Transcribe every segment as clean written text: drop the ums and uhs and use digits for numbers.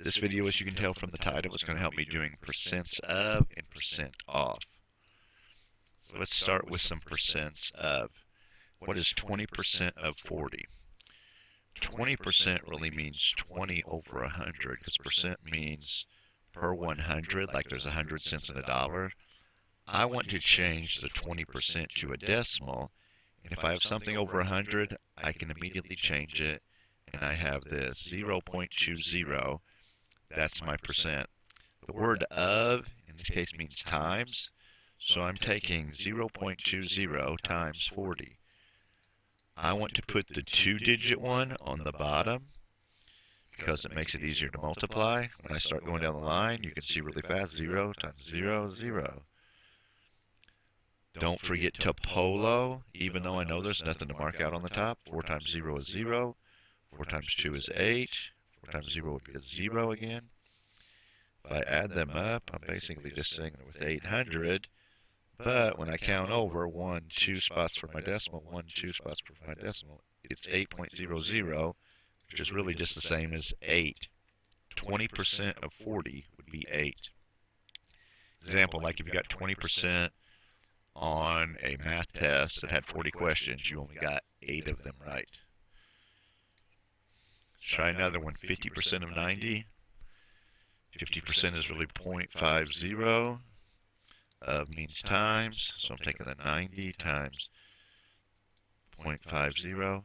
This video, as you can tell from the title, is going to help me doing percents of and percent off. So let's start with some percents of. What is 20% of 40? 20% really means 20 over 100, because percent means per 100, like there's 100 cents in a dollar. I want to change the 20% to a decimal, and if I have something over 100, I can immediately change it, and I have this 0.20. That's my percent. The word of, in this case, means times, so I'm taking 0.20 times 40. I want to put the two-digit one on the bottom because it makes it easier to multiply. When I start going down the line, you can see really fast, 0 times 0, 0. Don't forget to polo, even though I know there's nothing to mark out on the top. 4 times 0 is 0. 4 times 2 is 8. 4 times 0 would be a 0 again. If I add them up, I'm basically just saying it with 800. But when I count over 1, 2 spots for my decimal, 1, 2 spots for my decimal, it's 8.00, which is really just the same as 8. 20% of 40 would be 8. Example, like if you got 20% on a math test that had 40 questions, you only got 8 of them right. Let's try another one. 50% of 90. 50% is really 0.50. Of means times, so I'm taking the 90 times 0.50.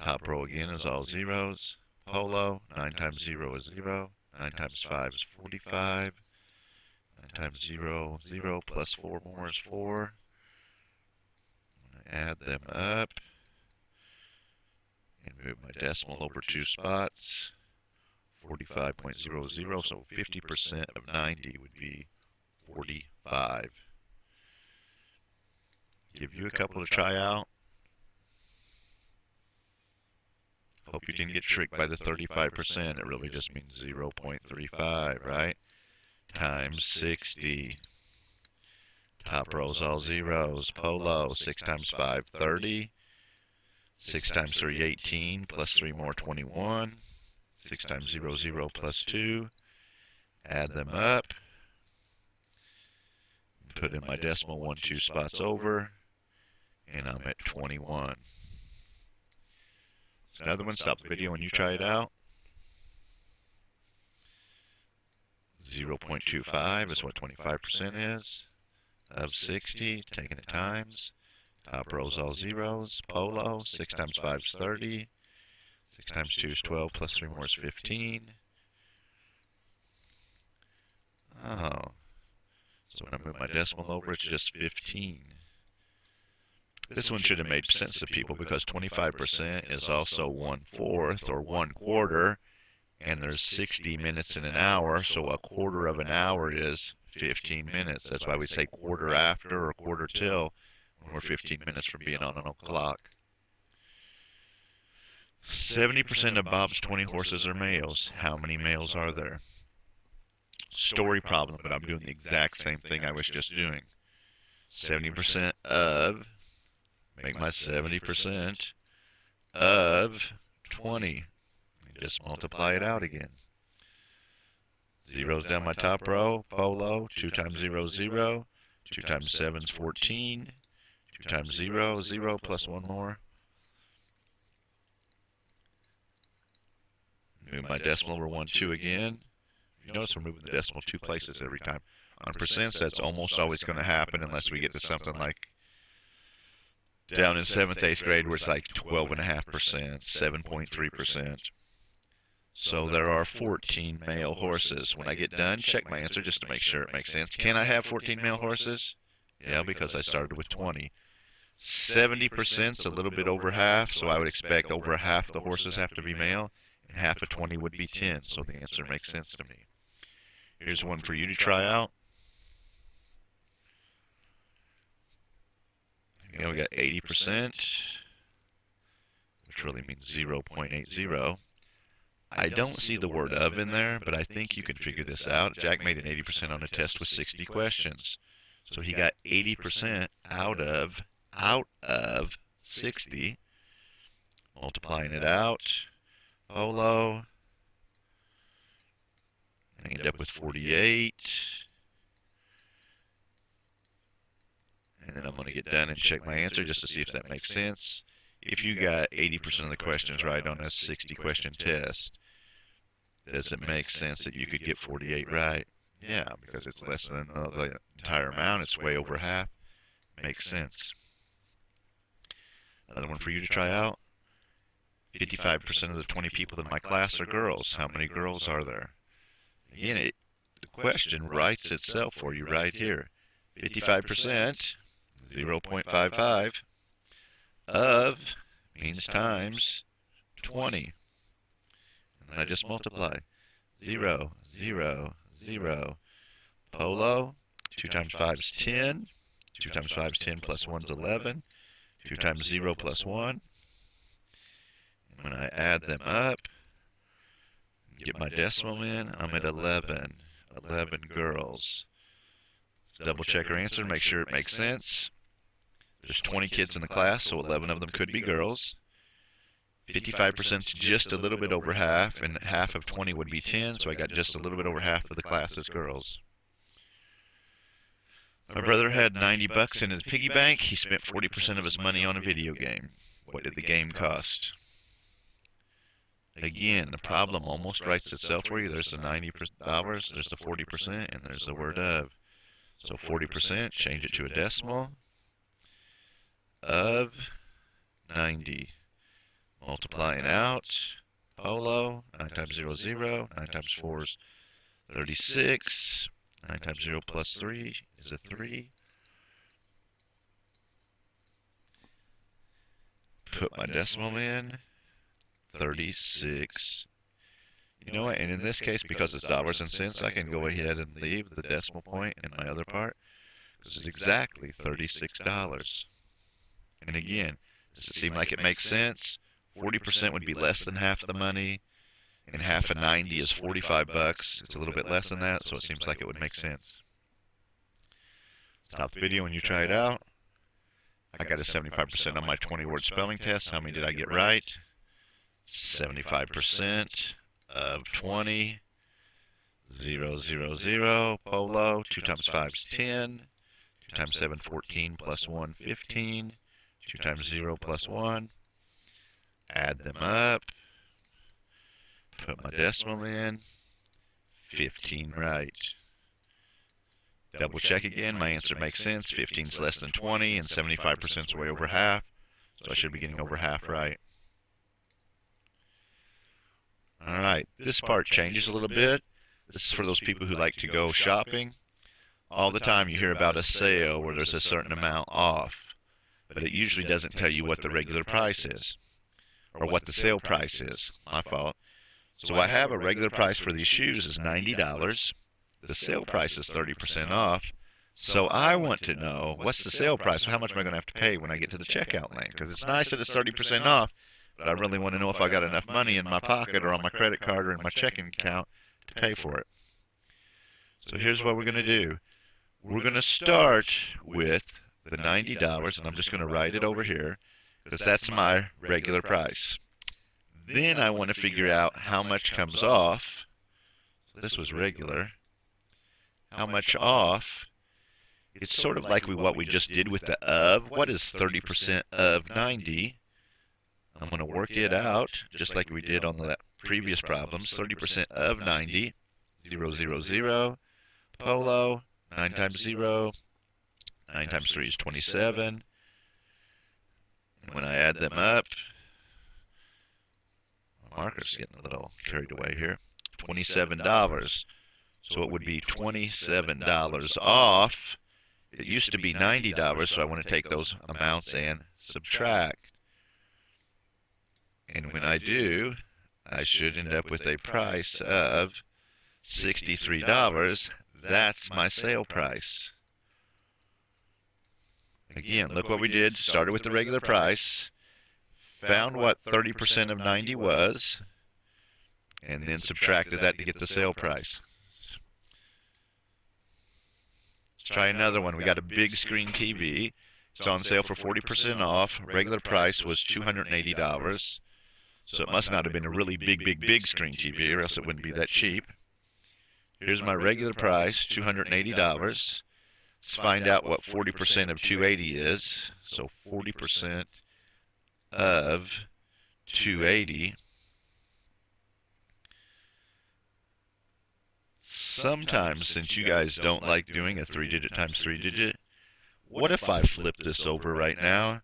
Top row again is all zeros. Polo, 9 times 0 is 0. 9 times 5 is 45. 9 times 0, 0, plus 4 more is 4. I'm going to add them up and move my decimal over 2 spots. 45.00, so 50% of 90 would be 45. Give you a couple to try out. Hope you didn't get tricked by the 35%. It really just means 0.35, right? Times 60. Top row's all zeros. Polo, 6 times 5, 30. 6 times 3, 18, plus 3 more, 21. 6 times 0, 0, plus 2. Add them up. Put in my decimal 1, 2 spots over. And I'm at 21. So another one, stop the video when you try it out. 0.25 is what 25% is. Of 60, taking it times. Top row's all zeros. Polo, 6 times 5 is 30. 6 times 2 is 12, plus 3 more is 15. Oh. So when I move my decimal over, it's just 15. This one should have made sense to people because 25% is also 1/4 or 1/4, and there's 60 minutes in an hour, so a quarter of an hour is 15 minutes. That's why we say quarter after or quarter till when we're 15 minutes from being on a clock. 70% of Bob's 20 horses are males. How many males are there? Story problem, but I'm doing the exact same thing I was just doing. 70% of, make my 70% of 20. Just multiply it out again. Zeros down my top row. Polo, 2 times 0 is 0. 2 times 7 is 14. 2 times 0, 0, plus 1 more. Move my decimal over 1, 2 again. You notice we're moving the decimal 2 places every time. On percents, that's almost always going to happen unless we get to something like down in 7th, 8th grade where it's like 12.5%, 7.3%. So there are 14 male horses. When I get done, check my answer just to make sure it makes sense. Can I have 14 male horses? Yeah, because I started with 20. 70% is a little bit over half, so I would expect over half the horses have to be male, and half of 20 would be 10, so the answer makes sense to me. Here's one for you to try out. Again, we got 80%, which really means 0.80. I don't see the word of in there, but I think you can figure this out. Jack made an 80% on a test with 60 questions. So he got 80% out of 60. Multiplying it out, Polo. I end up with 48. And then I'm going to get done and check my answer just to see if that makes sense. If you got 80% of the questions right on a 60-question test, does it make sense that you could get 48 right? Yeah, because it's less than the entire amount. It's way over half. Makes sense. Another one for you to try out. 55% of the 20 people in my class are girls. How many girls are there? Again, the question writes itself for you right here. 55%, 0.55, of means times 20. And then I just multiply. 0, 0, 0. Polo, 2 times 5 is 10. 2 times 5 is 10 plus 1 is 11. 2 times 0 plus 1. And when I add them up, get my decimal in, I'm at 11. 11 girls. Double check our answer, make sure it makes sense. There's 20 kids in the class, so 11 of them could be girls. 55% is just a little bit over half, and half of 20 would be 10, so I got just a little bit over half of the class as girls. My brother had 90 bucks in his piggy bank. He spent 40% of his money on a video game. What did the game cost? Again, the problem almost writes itself for you. There's the $90, there's the 40%, and there's the word of. So 40%, change it to a decimal, of 90. Multiplying out, Polo, 9 times 0 is 0, 9 times 4 is 36, 9 times 0 plus 3 is a 3. Put my decimal in, 36. You know what, and in this case, because it's dollars and cents, I can go ahead and leave the decimal point in my other part, because it's exactly $36. And again, does it seem like it makes sense? 40% would be less than half the money, and half of 90 is 45 bucks. It's a little bit less than that, so it seems like it would make sense. Stop the video when you try it out. I got a 75% on my 20-word spelling test. How many did I get right? 75% of 20. 0, 0, 0. Polo. 2 times 5 is 10. 2 times 7, 14, plus 1, 15. 2 times 0 plus 1. Add them up. Put my decimal in. 15 right. Double check again. My answer makes sense. 15 is less than 20, and 75% is way over half. So I should be getting over half right. Alright, this part changes a little bit. This is for those people who like to go shopping. All the time you hear about a sale where there's a certain amount off, but it usually doesn't tell you what the regular price is, or what the sale price is. My fault. So I have a regular price for these shoes is $90. The sale price is 30% off. So I want to know, what's the sale price? How much am I going to have to pay when I get to the checkout lane? Because it's nice that it's 30% off, but I really want to know if I got enough money in my pocket or on my credit card or in my checking account to pay for it. So here's what we're going to do. We're going to start with the $90, and I'm just going to write it over here, because that's my regular price. Then I want to figure out how much comes off. This was regular. How much off? It's sort of like what we just did with the of. What is 30% of 90? I'm going to work it out just like we did on the previous problems. 30% of 90, 0, 0, 0. Polo, 9 times 0. 9 times 3 is 27. And when I add them up, my marker's getting a little carried away here. $27. So it would be $27 off. It used to be $90, so I want to take those amounts and subtract. And when I do, I should end up with a price of $63. That's my sale price. Again, look what we did. Started with the regular price, found what 30% of 90 was, and then subtracted that to get the sale price. Let's try another one. We got a big screen TV. It's on sale for 40% off. Regular price was $280. So it must not have been a really big screen TV, or else it wouldn't be that cheap. Here's my regular price, $280. Let's find out what 40% of 280 is. So 40% of 280. Sometimes, since you guys don't like doing a 3-digit times 3-digit, what if I flip this over right now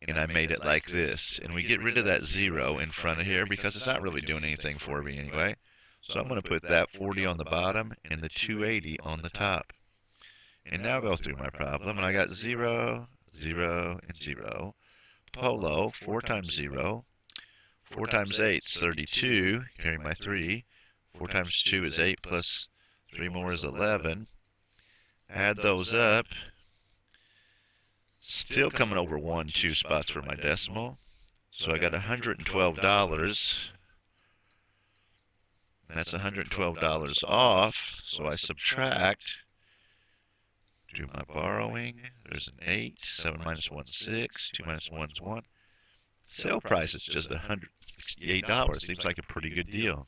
and I made it like this, and we get rid of that 0 in front of here because it's not really doing anything for me anyway. So I'm going to put that 40 on the bottom and the 280 on the top. And now go through my problem, and I got 0, 0, and 0. Polo, 4 times 0. 4 times 8 is 32, carry my 3. 4 times 2 is 8 plus 3 more is 11. Add those up. Still coming over 2 spots for my decimal. So I got $112. That's $112 off. So I subtract. Do my borrowing. There's an 8. 7 minus 1 is 6. 2 minus 1 is 1. Sale price is just $168. Seems like a pretty good deal.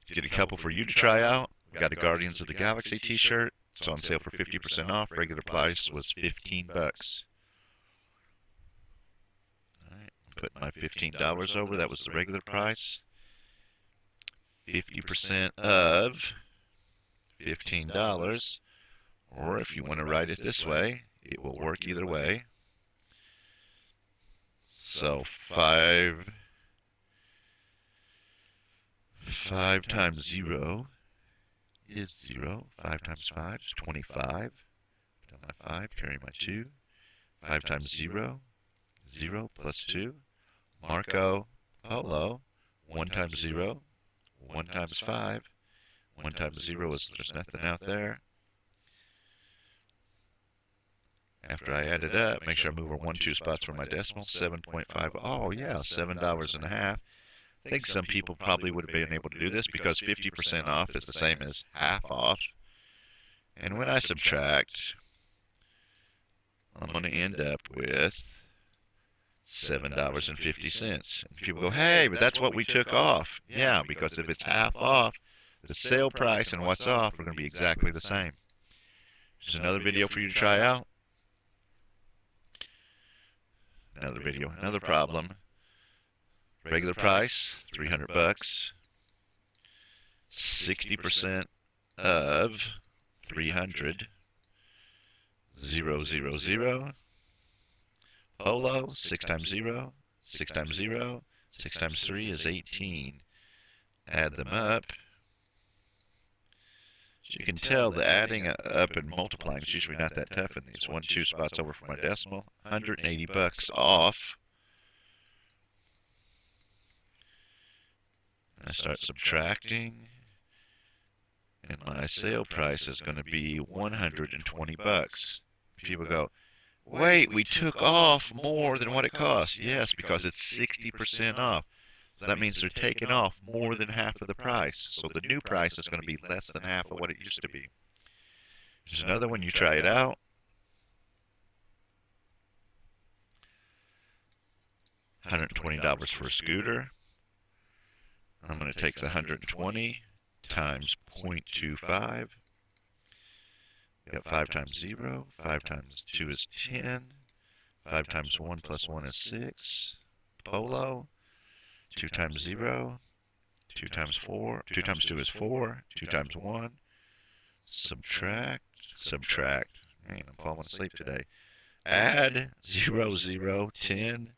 Get a couple for you to try out. We got a Guardians of the Galaxy t-shirt. It's on sale for 50% off. Regular price was $15. Alright, put my $15 over. That was the regular price. 50% of $15. Or if you want to write it this way, it will work either way. So 5 times 0 is 0. 5 times 5 is 25. Put down my 5, carry my 2. 5 times 0, 0 plus 2. Marco Polo, 1 times 0, 1 times 5. 1 times 0 is there's nothing out there. After I add it up, make sure I move over 2 spots for my decimal. 7.5. Oh yeah, $7.50. I think some people probably would have been able to do this because 50% off is the same as half off. And when I subtract, I'm going to end up with $7.50. And people go, hey, but that's what we took off. Yeah, because if it's half off, the sale price and what's off are going to be exactly the same. Here's another video for you to try out. Another video, another problem. Regular price, $300. 60% of 300. 0, 0, 0. Polo, 6 times 0. 6 times 0. 6 times 3 is 18. Add them up. So you can tell the adding up and multiplying is usually not that tough in these. 2 spots over for my decimal. $180 off. I start subtracting, and my sale price is going to be $120. People go, wait, we took off more than what it costs. Yes, because it's 60% off. So that means they're taking off more than half of the price. So the new price is going to be less than half of what it used to be. There's another one, you try it out. $120 for a scooter. I'm going to take the 120 times 0.25. We got 5 times 0. 5 times 2 is 10. 5 times 1 plus 1 is 6. Polo. 2 times 0. 2 times 4. 2 times 2 is 4. 2 times 1. Subtract. Subtract. Man, I'm falling asleep today. Add 0, 0, 10.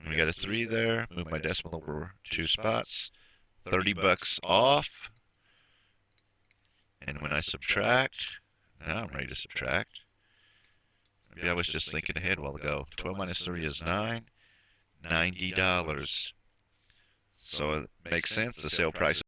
And we got a 3 there. Move my decimal over 2 spots. $30 off. And when I subtract, now I'm ready to subtract. Maybe I was just thinking ahead a while ago. 12 minus 3 is 9. $90. So it makes sense. The sale price